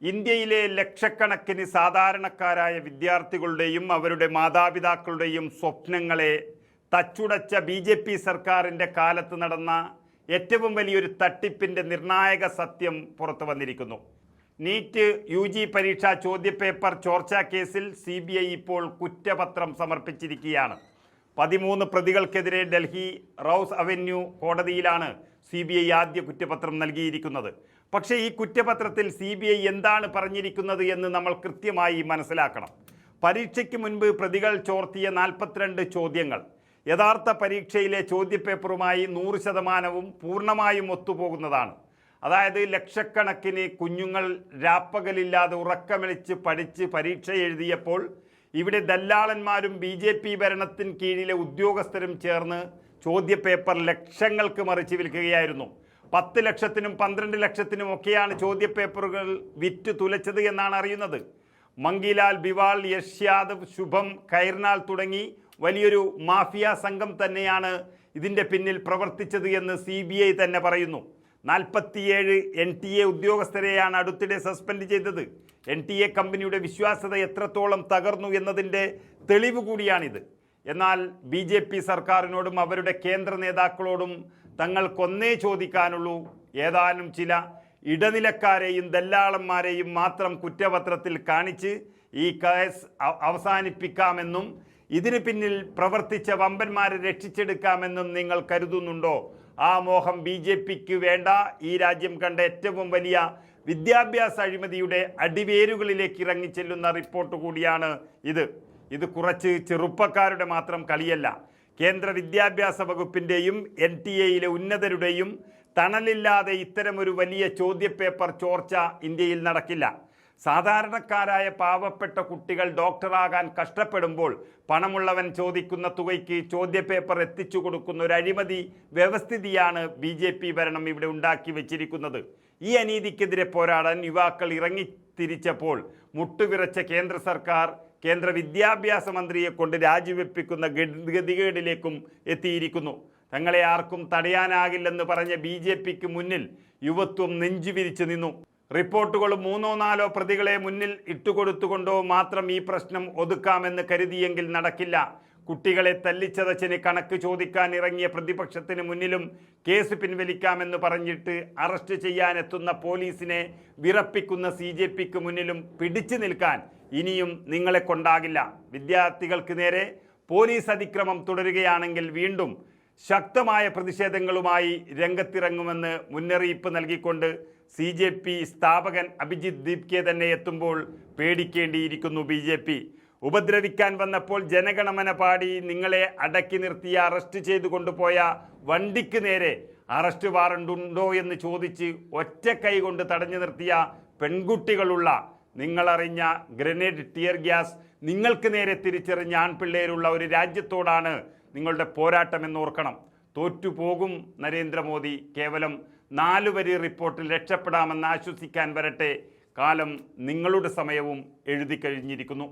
ഇന്ത്യയിലെ ലക്ഷക്കണക്കിന് സാധാരണക്കാരായ വിദ്യാർത്ഥികളുടെയും അവരുടെ മാതാപിതാക്കളുടെയും സ്വപ്നങ്ങളെ തച്ചുടച്ച ബി.ജെ.പി. സർക്കാരിൻ്റെ കാലത്ത് നടന്ന ഏറ്റവും വലിയൊരു തട്ടിപ്പിൻ്റെ നിർണായക സത്യം പുറത്തു വന്നിരിക്കുന്നു. NEET UG. പരീക്ഷാ ചോദ്യപേപ്പർ ചോർച്ചാ കേസിൽ CBI ഇപ്പോൾ കുറ്റപത്രം സമർപ്പിച്ചിരിക്കുകയാണ്. 13 പ്രതികൾക്കെതിരെ ഡൽഹി റൌസ് അവന്യൂ കോടതിയിലാണ് CBI ആദ്യ കുറ്റപത്രം നൽകിയിരിക്കുന്നത്. പക്ഷേ ഈ കുറ്റപത്രത്തിൽ CBI എന്താണ് പറഞ്ഞിരിക്കുന്നത് എന്ന് നമ്മൾ കൃത്യമായി മനസ്സിലാക്കണം. പരീക്ഷയ്ക്ക് മുൻപ് പ്രതികൾ ചോർത്തിയ 42 ചോദ്യങ്ങൾ യഥാർത്ഥ പരീക്ഷയിലെ ചോദ്യപേപ്പറുമായി 100% പൂർണ്ണമായും ഒത്തുപോകുന്നതാണ്. അതായത് ലക്ഷക്കണക്കിന് കുഞ്ഞുങ്ങൾ രാപ്പകലില്ലാതെ ഉറക്കമിളിച്ച് പഠിച്ച് പരീക്ഷ എഴുതിയപ്പോൾ ഇവിടെ ദല്ലാളന്മാരും BJP ഭരണത്തിന് കീഴിലെ ഉദ്യോഗസ്ഥരും ചേർന്ന് ചോദ്യപേപ്പർ ലക്ഷങ്ങൾക്ക് മറിച്ച് വിൽക്കുകയായിരുന്നു. 10 ലക്ഷത്തിനും 12 ലക്ഷത്തിനും ഒക്കെയാണ് ചോദ്യപേപ്പറുകൾ വിറ്റ് തുലച്ചത് എന്നാണ് അറിയുന്നത്. മങ്കിലാൽ, ബിവാൾ, യശ് യാദവ്, ശുഭം, കൈർനാൾ തുടങ്ങി വലിയൊരു മാഫിയ സംഘം തന്നെയാണ് ഇതിൻ്റെ പിന്നിൽ പ്രവർത്തിച്ചത് എന്ന് CBI തന്നെ പറയുന്നു. 47 NTA ഉദ്യോഗസ്ഥരെയാണ് അടുത്തിടെ സസ്പെൻഡ് ചെയ്തത്. NTA കമ്പനിയുടെ വിശ്വാസ്യത എത്രത്തോളം തകർന്നു എന്നതിൻ്റെ തെളിവ് കൂടിയാണിത്. എന്നാൽ BJP സർക്കാരിനോടും അവരുടെ കേന്ദ്ര നേതാക്കളോടും തങ്ങൾക്കൊന്നേ ചോദിക്കാനുള്ളൂ, ഏതാനും ചില ഇടനിലക്കാരെയും ദല്ലാളന്മാരെയും മാത്രം കുറ്റപത്രത്തിൽ കാണിച്ച് ഈ കേസ് അവസാനിപ്പിക്കാമെന്നും ഇതിന് പിന്നിൽ പ്രവർത്തിച്ച വമ്പന്മാരെ രക്ഷിച്ചെടുക്കാമെന്നും നിങ്ങൾ കരുതുന്നുണ്ടോ? ആ മോഹം BJPക്ക് വേണ്ട. ഈ രാജ്യം കണ്ട ഏറ്റവും വലിയ വിദ്യാഭ്യാസ അഴിമതിയുടെ അടിവേരുകളിലേക്ക് ഇറങ്ങിച്ചെല്ലുന്ന റിപ്പോർട്ട് കൂടിയാണ് ഇത് കുറച്ച് ചെറുപ്പക്കാരുടെ മാത്രം കളിയല്ല. കേന്ദ്ര വിദ്യാഭ്യാസ വകുപ്പിൻ്റെയും NTAയിലെ ഉന്നതരുടെയും തണലില്ലാതെ ഇത്തരമൊരു വലിയ ചോദ്യപേപ്പർ ചോർച്ച ഇന്ത്യയിൽ നടക്കില്ല. സാധാരണക്കാരായ പാവപ്പെട്ട കുട്ടികൾ ഡോക്ടറാകാൻ കഷ്ടപ്പെടുമ്പോൾ പണമുള്ളവൻ ചോദിക്കുന്ന തുകയ്ക്ക് ചോദ്യപേപ്പർ എത്തിച്ചു കൊടുക്കുന്ന ഒരു അഴിമതി വ്യവസ്ഥിതിയാണ് BJP ഭരണം ഇവിടെ ഉണ്ടാക്കി വെച്ചിരിക്കുന്നത്. ഈ അനീതിക്കെതിരെ പോരാടാൻ യുവാക്കൾ ഇറങ്ങിത്തിരിച്ചപ്പോൾ മുട്ടുവിറച്ച കേന്ദ്ര സർക്കാർ കേന്ദ്ര വിദ്യാഭ്യാസ മന്ത്രിയെ കൊണ്ട് രാജിവെപ്പിക്കുന്ന ഗതികേടിലേക്കും എത്തിയിരിക്കുന്നു. തങ്ങളെ ആർക്കും തടയാനാകില്ലെന്ന് പറഞ്ഞ BJPക്ക് മുന്നിൽ യുവത്വം നെഞ്ചുവിരിച്ചു നിന്നു. റിപ്പോർട്ടുകളും 3-4 പ്രതികളെ മുന്നിൽ ഇട്ടുകൊടുത്തുകൊണ്ടോ മാത്രം ഈ പ്രശ്നം ഒതുക്കാമെന്ന് കരുതിയെങ്കിൽ നടക്കില്ല. കുട്ടികളെ തല്ലിച്ചതച്ചിന് കണക്ക് ചോദിക്കാൻ ഇറങ്ങിയ പ്രതിപക്ഷത്തിന് മുന്നിലും കേസ് പിൻവലിക്കാമെന്ന് പറഞ്ഞിട്ട് അറസ്റ്റ് ചെയ്യാനെത്തുന്ന പോലീസിനെ വിറപ്പിക്കുന്ന CJPക്ക് മുന്നിലും പിടിച്ചു നിൽക്കാൻ ഇനിയും നിങ്ങളെ കൊണ്ടാകില്ല. വിദ്യാർത്ഥികൾക്ക് നേരെ പോലീസ് അതിക്രമം തുടരുകയാണെങ്കിൽ വീണ്ടും ശക്തമായ പ്രതിഷേധങ്ങളുമായി രംഗത്തിറങ്ങുമെന്ന് മുന്നറിയിപ്പ് നൽകിക്കൊണ്ട് CJP സ്ഥാപകൻ അഭിജിത്ത് ദീപ്കെ തന്നെ എത്തുമ്പോൾ പേടിക്കേണ്ടിയിരിക്കുന്നു BJP. ഉപദ്രവിക്കാൻ വന്നപ്പോൾ ജനഗണമന പാടി നിങ്ങളെ അടക്കി നിർത്തിയ അറസ്റ്റ് ചെയ്തു കൊണ്ടുപോയ വണ്ടിക്ക് നേരെ അറസ്റ്റ് വാറണ്ടുണ്ടോ എന്ന് ചോദിച്ച് ഒറ്റ കൈ കൊണ്ട് തടഞ്ഞു നിർത്തിയ പെൺകുട്ടികളുള്ള നിങ്ങളറിഞ്ഞ ഗ്രനേഡ്, ടിയർ ഗ്യാസ് നിങ്ങൾക്ക് നേരെ തിരിച്ചറിഞ്ഞ ആൺപിള്ളേരുള്ള ഒരു രാജ്യത്തോടാണ് നിങ്ങളുടെ പോരാട്ടമെന്ന് ഓർക്കണം. തോറ്റുപോകും നരേന്ദ്രമോദി. കേവലം 4 വരി റിപ്പോർട്ടിൽ രക്ഷപ്പെടാമെന്ന് ആശ്വസിക്കാൻ വരട്ടെ. കാലം നിങ്ങളുടെ സമയവും എഴുതി കഴിഞ്ഞിരിക്കുന്നു.